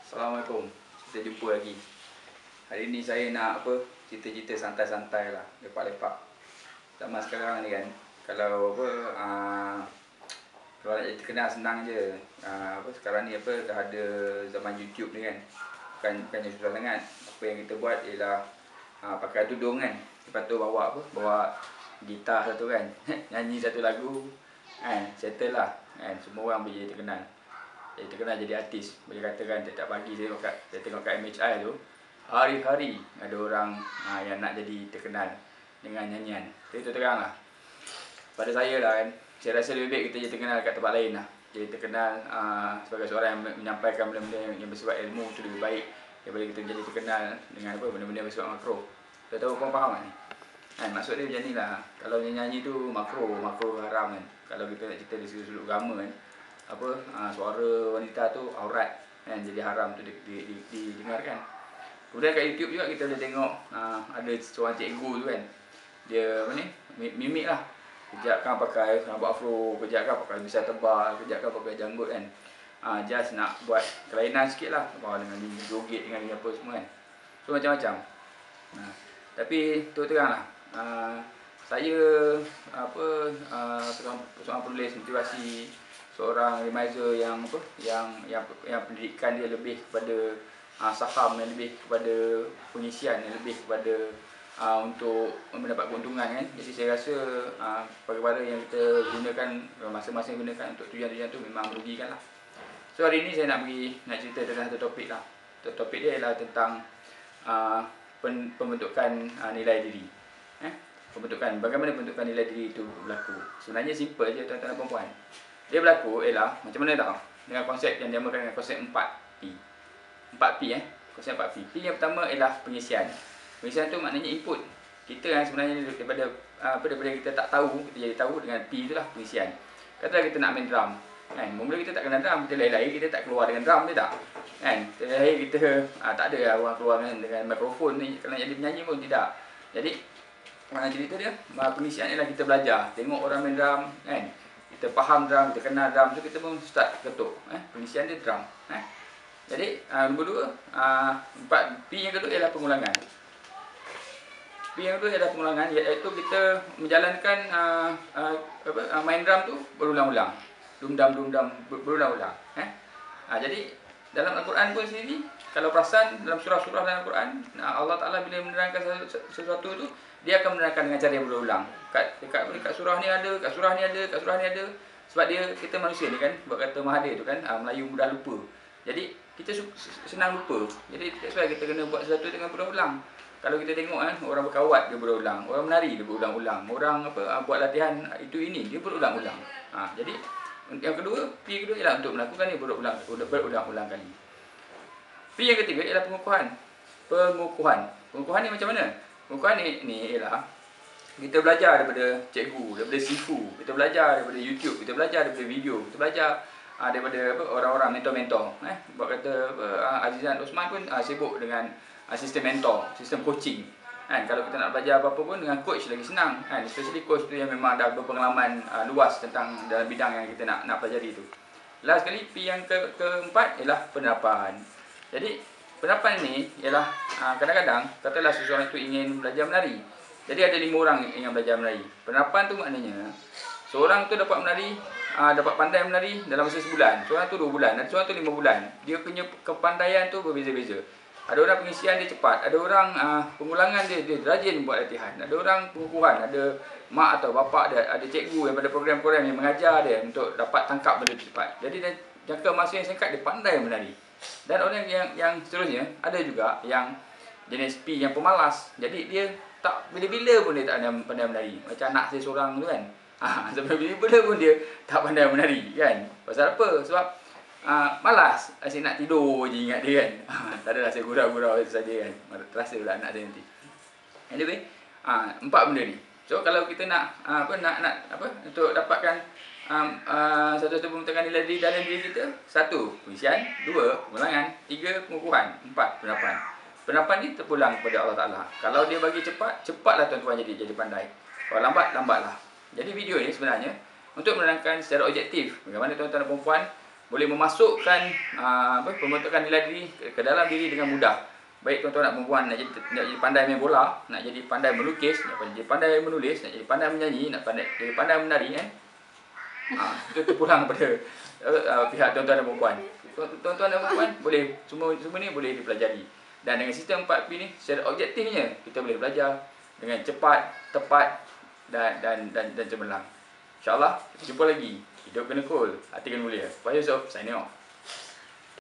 Assalamualaikum. Kita jumpa lagi. Hari ni saya nak cerita-cerita santai-santai lah, lepak-lepak. Zaman sekarang ni kan, kalau kalau nak jadi terkenal senang je. Sekarang ni dah ada zaman YouTube ni kan. Bukannya susah sangat. Apa yang kita buat ialah pakai tudung kan. Lepas tu bawa gitar satu kan. Nyanyi satu lagu kan, settle lah kan. Semua orang boleh jadi terkenal. Jadi terkenal jadi artis. Boleh katakan setiap pagi saya tengok kat MHI tu, hari-hari ada orang yang nak jadi terkenal dengan nyanyian. Jadi tu terang lah, pada saya lah kan, saya rasa lebih baik kita jadi terkenal kat tempat lain lah. Jadi terkenal sebagai seorang yang menyampaikan benda-benda yang bersifat ilmu tu lebih baik daripada kita jadi terkenal dengan benda-benda yang bersifat makro. Saya tahu korang faham tak ni? Kan, maksud dia macam ni lah. Kalau nyanyi tu makro haram kan. Kalau kita nak cerita dari sudut agama kan, suara wanita tu aurat kan, jadi haram tu didengarkan. Kemudian kat YouTube juga kita boleh tengok ada seorang cikgu tu kan, dia mimik lah. Kejap kan pakai rambut afro, kejap kan pakai misai tebal, kejap kan pakai janggut kan. Just nak buat kelainan sikit lah, dengan joget dengan apa semua kan. So macam-macam. Tapi tu terang lah, saya seorang penulis motivasi, seorang reminder yang pendidikan dia lebih kepada saham, yang lebih kepada pengisian, yang lebih kepada untuk mendapat keuntungan kan. Jadi saya rasa perkara yang kita gunakan, masing-masing gunakan untuk tujuan-tujuan tu memang merugikan lah. So hari ni saya nak cerita tentang satu topik lah. Topik dia ialah tentang pembentukan nilai diri. Bagaimana pembentukan nilai diri itu berlaku. Sebenarnya simple je tuan-tuan dan puan-puan. Dia berlaku ialah macam mana tau, dengan konsep yang dinamakan dengan konsep 4P. 4P konsep 4P. P yang pertama ialah pengisian. Pengisian tu maknanya input. Kita kan sebenarnya daripada kita tak tahu, kita jadi tahu. Dengan P itulah pengisian. Katalah kita nak main drum kan, mula kita tak kenal drum, kita lahir kita tak keluar dengan drum, dia tak kan. Kita lahir kita tak ada orang keluar dengan mikrofon ni, kalau jadi penyanyi pun tidak. Jadi cerita dia, pengisian ialah kita belajar, tengok orang main drum kan, kita faham drum, kita kenal drum, so kita pun start ketuk. Pengisian dia drum. Jadi nombor 2, P yang kedua ialah pengulangan. P yang kedua ialah pengulangan, iaitu kita menjalankan main drum tu berulang-ulang. Dum-dam berulang-ulang. Jadi dalam Al-Quran pun sendiri, kalau perasan dalam surah-surah dalam Al-Quran, Allah Ta'ala bila menerangkan sesuatu tu, dia akan menerangkan dengan cara yang berulang. Kat surah ni ada, kat surah ni ada, kat surah ni ada. Sebab kita manusia ni kan, buat kata Mahathir tu kan, Melayu mudah lupa. Jadi kita senang lupa. Jadi that's why kita kena buat sesuatu dengan berulang-ulang. Kalau kita tengok orang berkawat dia berulang, orang menari dia berulang-ulang, orang buat latihan itu ini dia berulang-ulang. Jadi yang kedua, P kedua ialah untuk melakukan ni berulang-ulang kali. P yang ketiga ialah pengukuhan. Pengukuhan ni macam mana? Pengukuhan ni ialah kita belajar daripada cikgu, daripada sifu, kita belajar daripada YouTube, kita belajar daripada video, kita belajar daripada orang-orang mentor-mentor. Buat kata Azizan Osman pun sibuk dengan sistem mentor, sistem coaching. Kalau kita nak belajar apa-apa pun dengan coach lagi senang. Especially coach tu yang memang dah berpengalaman luas tentang dalam bidang yang kita nak pelajari tu. Last sekali, P yang keempat ialah penerapan. Jadi penerapan ni ialah kadang-kadang katalah seseorang itu ingin belajar menari. Jadi ada 5 orang yang belajar menari. Penerapan tu maknanya seorang tu dapat menari, dapat pandai menari dalam masa sebulan. Seorang tu 2 bulan, ada seorang tu 5 bulan. Dia punya kepandaian tu berbeza-beza. Ada orang pengisian dia cepat, ada orang pengulangan dia rajin buat latihan, ada orang pengukuhan, ada mak atau bapa dia, ada cikgu yang pada program-program yang mengajar dia untuk dapat tangkap benda cepat. Jadi dia jangka masa yang singkat dia pandai menari. Dan orang yang seterusnya ada juga yang jenis P yang pemalas. Jadi dia tak bila-bila pun dia tak pandai menari. Macam anak saya seorang tu kan. Sampai bila-bila pun dia tak pandai menari kan. Pasal apa? Sebab malas, asyik nak tidur je ingat dia kan. Tak adalah saya gurau-gurau saja kan. Terasa pula anak saya nanti. Anyway, 4 benda ni. So kalau kita nak untuk dapatkan satu pembentukan nilai diri dalam diri kita, 1 pengisian, 2 pengulangan, 3 pengukuhan, 4 penerapan. Penerapan ni terpulang kepada Allah Ta'ala. Kalau dia bagi cepat, cepatlah tuan-tuan jadi pandai. Kalau lambat, lambatlah. Jadi video ni sebenarnya untuk menerangkan secara objektif bagaimana tuan-tuan dan puan-puan boleh memasukkan pembentukan nilai diri ke dalam diri dengan mudah. Baik tuan-tuan nak perempuan nak jadi pandai main bola, nak jadi pandai melukis, nak jadi pandai menulis, nak jadi pandai menyanyi, nak jadi pandai menari kan. Itu terpulang pada pihak tuan-tuan dan perempuan. Tuan-tuan dan perempuan boleh semua ni boleh dipelajari. Dan dengan sistem 4P ni secara objektifnya kita boleh belajar dengan cepat, tepat dan cemerlang. InsyaAllah kita jumpa lagi. Hidup kena cool, hati kena mulia. Pak Yusof signing off.